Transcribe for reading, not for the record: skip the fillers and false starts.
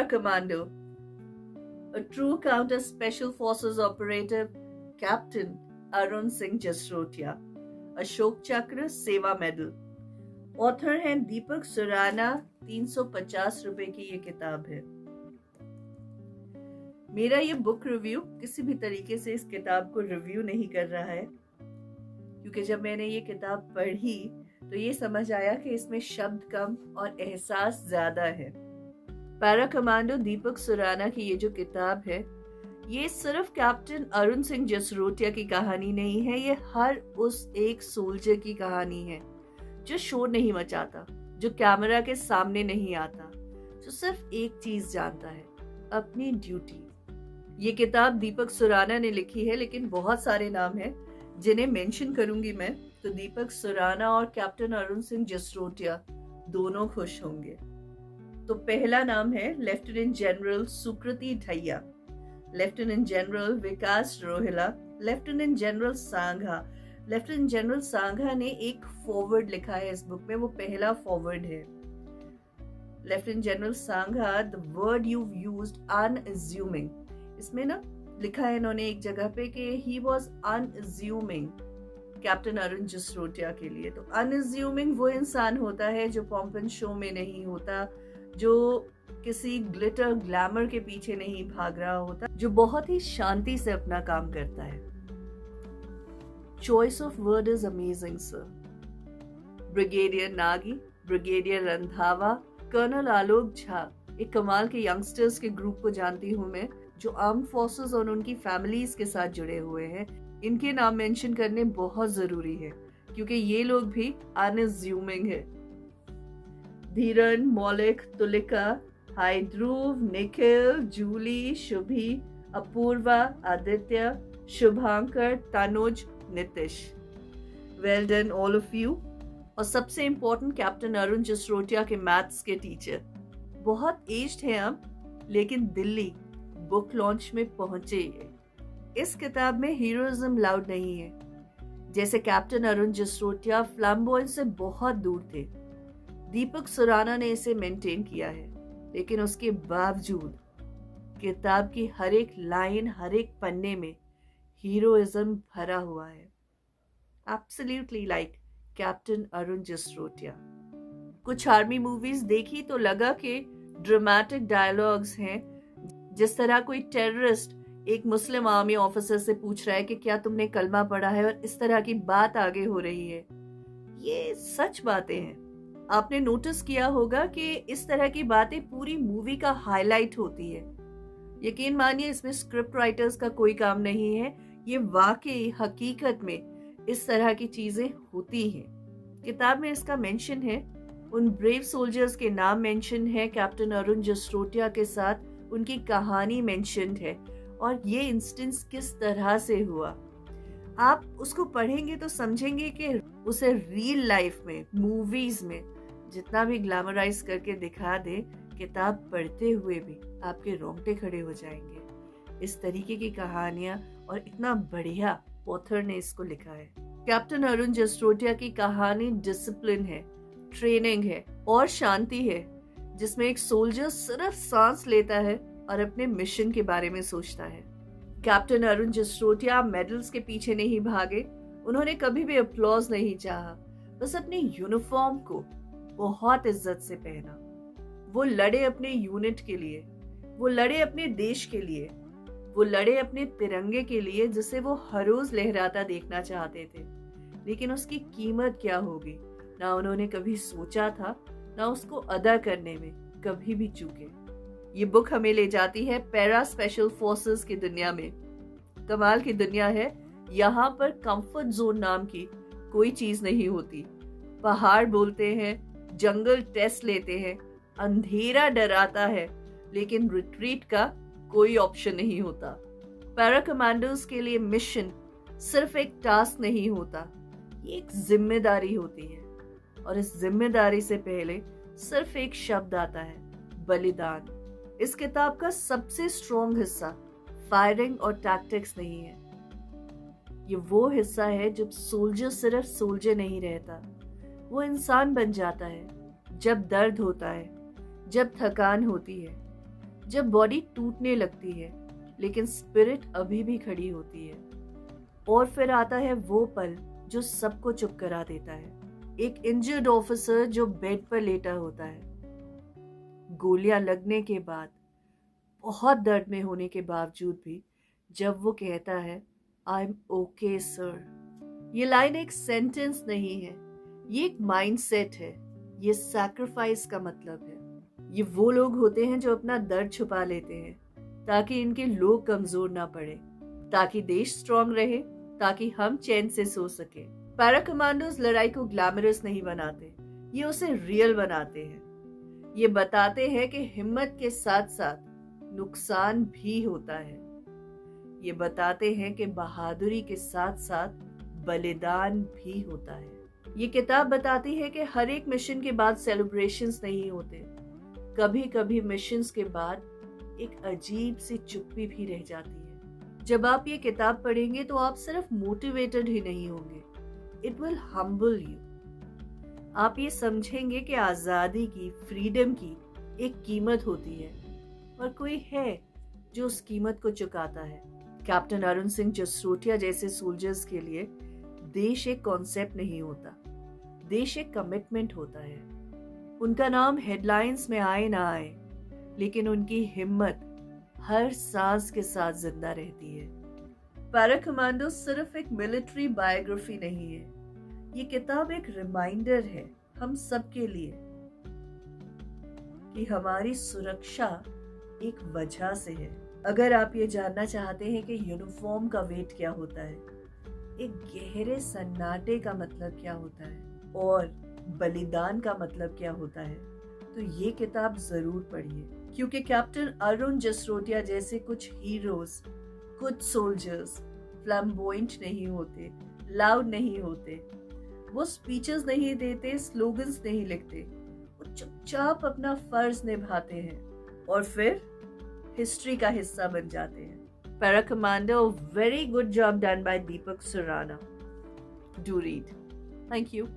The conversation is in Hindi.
Commando, a true counter special forces operative, Captain Arun Singh Jasrotia, Ashok चक्र सेवा मेडल। ऑथर हैं दीपक सुराना। 350 रुपए की ये किताब है। मेरा ये बुक रिव्यू किसी भी तरीके से इस किताब को रिव्यू नहीं कर रहा है, क्योंकि जब मैंने ये किताब पढ़ी तो ये समझ आया कि इसमें शब्द कम और एहसास ज्यादा है। पैरा कमांडो दीपक सुराना की ये जो किताब है, ये सिर्फ कैप्टन अरुण सिंह जसरोटिया की कहानी नहीं है, ये हर उस एक सोल्जर की कहानी है जो शोर नहीं मचाता, जो कैमरा के सामने नहीं आता, जो सिर्फ एक चीज जानता है, अपनी ड्यूटी। ये किताब दीपक सुराना ने लिखी है, लेकिन बहुत सारे नाम हैं जिन्हें मेंशन करूंगी मैं, तो दीपक सुराना और कैप्टन अरुण सिंह जसरोटिया दोनों खुश होंगे। तो पहला नाम है lieutenant general Sukriti Dhaiya, lieutenant general Vikas Rohila, lieutenant general Sangha. Lieutenant general Sangha ने एक फॉरवर्ड लिखा है इस बुक में, वो पहला फॉरवर्ड है। Lieutenant general Sangha, the word you used अनअज्यूमिंग, इसमें ना लिखा है इन्होंने एक जगह पे कि he was अनअज्यूमिंग captain Arun Jasrotia के लिए। तो अनअज्यूमिंग वो इंसान होता है जो पॉम्प एंड शो में नहीं होता, जो किसी ग्लिटर ग्लैमर के पीछे नहीं भाग रहा होता, जो बहुत ही शांति से अपना काम करता है। Choice of word is amazing sir. Brigadier Nagi, brigadier Randhawa, colonel Alok Jha, एक कमाल के यंगस्टर्स के ग्रुप को जानती हूँ मैं, जो आर्म फोर्सेस और उनकी फैमिलीज के साथ जुड़े हुए हैं। इनके नाम मेंशन करने बहुत जरूरी है, क्योंकि ये लोग भी अनअज्यूमिंग है। Dheeran, Maulik, Tulika, hi Dhruv, Nikhil, Julie, Shubhi, Apurva, Aditya, Shubhankar, Tanuj, Nitish, well done all of you. और सबसे इंपॉर्टेंट कैप्टन अरुण जसरोटिया के मैथ्स के टीचर, बहुत एज्ड हैं अब, लेकिन दिल्ली बुक लॉन्च में पहुंचे। इस किताब में हीरोइज्म लाउड नहीं है। जैसे कैप्टन अरुण जसरोटिया फ्लैम्बॉयंस से बहुत दूर थे, दीपक सुराना ने इसे मेंटेन किया है, लेकिन उसके बावजूद किताब की हर एक लाइन, हर एक पन्ने में हीरोइज्म भरा हुआ है। Absolutely like captain Arun Jasrotia. कुछ आर्मी मूवीज देखी तो लगा कि ड्रामेटिक डायलॉग्स हैं, जिस तरह कोई टेररिस्ट एक मुस्लिम आर्मी ऑफिसर से पूछ रहा है कि क्या तुमने कलमा पढ़ा है, और इस तरह की बात आगे हो रही है। ये सच बातें हैं। आपने नोटिस किया होगा कि इस तरह की बातें पूरी मूवी का हाईलाइट होती है। यकीन मानिए इसमें स्क्रिप्ट राइटर्स का कोई काम नहीं है, ये वाकई हकीकत में इस तरह की चीजें होती हैं। किताब में इसका मेंशन है, उन ब्रेव सोल्जर्स के नाम मेंशन है, कैप्टन अरुण जसरोटिया के साथ उनकी कहानी मेंशन्ड है, और ये इंस्टेंस किस तरह से हुआ। आप उसको पढ़ेंगे तो समझेंगे कि उसे रियल लाइफ में, मूवीज में जितना भी ग्लैमराइज करके दिखा दे, किताब पढ़ते हुए भी आपके रोंगटे खड़े हो जाएंगे। इस तरीके की कहानियां और इतना बढ़िया ऑथर ने इसको लिखा है। कैप्टन अरुण जसरोटिया की कहानी डिसिप्लिन है, ट्रेनिंग है और शांति है, जिसमें एक सोल्जर सिर्फ सांस लेता है और अपने मिशन के बारे में सोचता है। कैप्टन अरुण जसरोटिया मेडल्स के पीछे नहीं भागे, उन्होंने कभी भी अपलॉज नहीं चाहा, बस अपनी यूनिफॉर्म को बहुत इज्जत से पहना। वो लड़े अपने यूनिट के लिए, वो लड़े अपने देश के लिए, वो लड़े अपने तिरंगे के लिए, जिसे वो हर रोज लहराता देखना चाहते थे। लेकिन उसकी कीमत क्या होगी, ना उन्होंने कभी सोचा था, ना उसको अदा करने में कभी भी चूके। ये बुक हमें ले जाती है पैरा स्पेशल फोर्सेस की दुनिया में। कमाल की दुनिया है, यहाँ पर कंफर्ट जोन नाम की कोई चीज नहीं होती। पहाड़ बोलते हैं, जंगल टेस्ट लेते हैं, अंधेरा डराता है, लेकिन रिट्रीट का कोई ऑप्शन नहीं होता। पैरा कमांडोज के लिए मिशन सिर्फ एक टास्क नहीं होता, ये एक जिम्मेदारी होती है, और इस जिम्मेदारी से पहले सिर्फ एक शब्द आता है, बलिदान। इस किताब का सबसे स्ट्रॉन्ग हिस्सा फायरिंग और टैक्टिक्स नहीं है, ये वो हिस्सा है जब सोल्जर सिर्फ सोल्जर नहीं रहता, वो इंसान बन जाता है। जब दर्द होता है, जब थकान होती है, जब बॉडी टूटने लगती है लेकिन स्पिरिट अभी भी खड़ी होती है। और फिर आता है वो पल जो सबको चुप करा देता है, एक इंजर्ड ऑफिसर जो बेड पर लेटा होता है, गोलियां लगने के बाद, बहुत दर्द में होने के बावजूद भी, जब वो कहता है आई एम ओके सर। ये लाइन एक सेंटेंस नहीं है, ये एक माइंडसेट है, ये सैक्रिफाइस का मतलब है। ये वो लोग होते हैं जो अपना दर्द छुपा लेते हैं ताकि इनके लोग कमजोर ना पड़े, ताकि देश स्ट्रांग रहे, ताकि हम चैन से सो सके। पैरा कमांडोज लड़ाई को ग्लैमरस नहीं बनाते, ये उसे रियल बनाते हैं। ये बताते हैं कि हिम्मत के साथ साथ नुकसान भी होता है। ये बताते हैं कि बहादुरी के साथ साथ बलिदान भी होता है। ये किताब बताती है कि हर एक मिशन के बाद सेलिब्रेशंस नहीं होते, कभी कभी मिशंस के बाद एक अजीब सी चुप्पी भी रह जाती है। जब आप ये किताब पढ़ेंगे तो आप सिर्फ मोटिवेटेड ही नहीं होंगे, इट विल हम्बल यू। आप ये समझेंगे कि आजादी की, फ्रीडम की एक कीमत होती है और कोई है जो उस कीमत को चुकाता है। कैप्टन अरुण सिंह जसरोटिया जैसे सोल्जर्स के लिए देश एक कॉन्सेप्ट नहीं होता, देश एक कमिटमेंट होता है। उनका नाम हेडलाइंस में आए ना आए, लेकिन उनकी हिम्मत हर सांस के साथ जिंदा रहती है। पैरा कमांडो सिर्फ एक मिलिट्री बायोग्राफी नहीं है, ये किताब एक रिमाइंडर है हम सबके लिए कि हमारी सुरक्षा एक वजह से है। अगर आप ये जानना चाहते हैं कि यूनिफॉर्म का वेट क्या होता है, एक गहरे सन्नाटे का मतलब क्या होता है और बलिदान का मतलब क्या होता है, तो ये किताब जरूर पढ़िए। क्योंकि कैप्टन अरुण जसरोटिया जैसे कुछ हीरोज, कुछ सोल्जर्स फ्लैम्बॉयंट नहीं होते, लाउड नहीं होते, वो स्पीचेस नहीं देते, स्लोगन्स नहीं लिखते, वो चुपचाप अपना फर्ज निभाते हैं और फिर हिस्ट्री का हिस्सा बन जाते हैं। Para commando, very good job done by Deepak Surana. Do read. Thank you.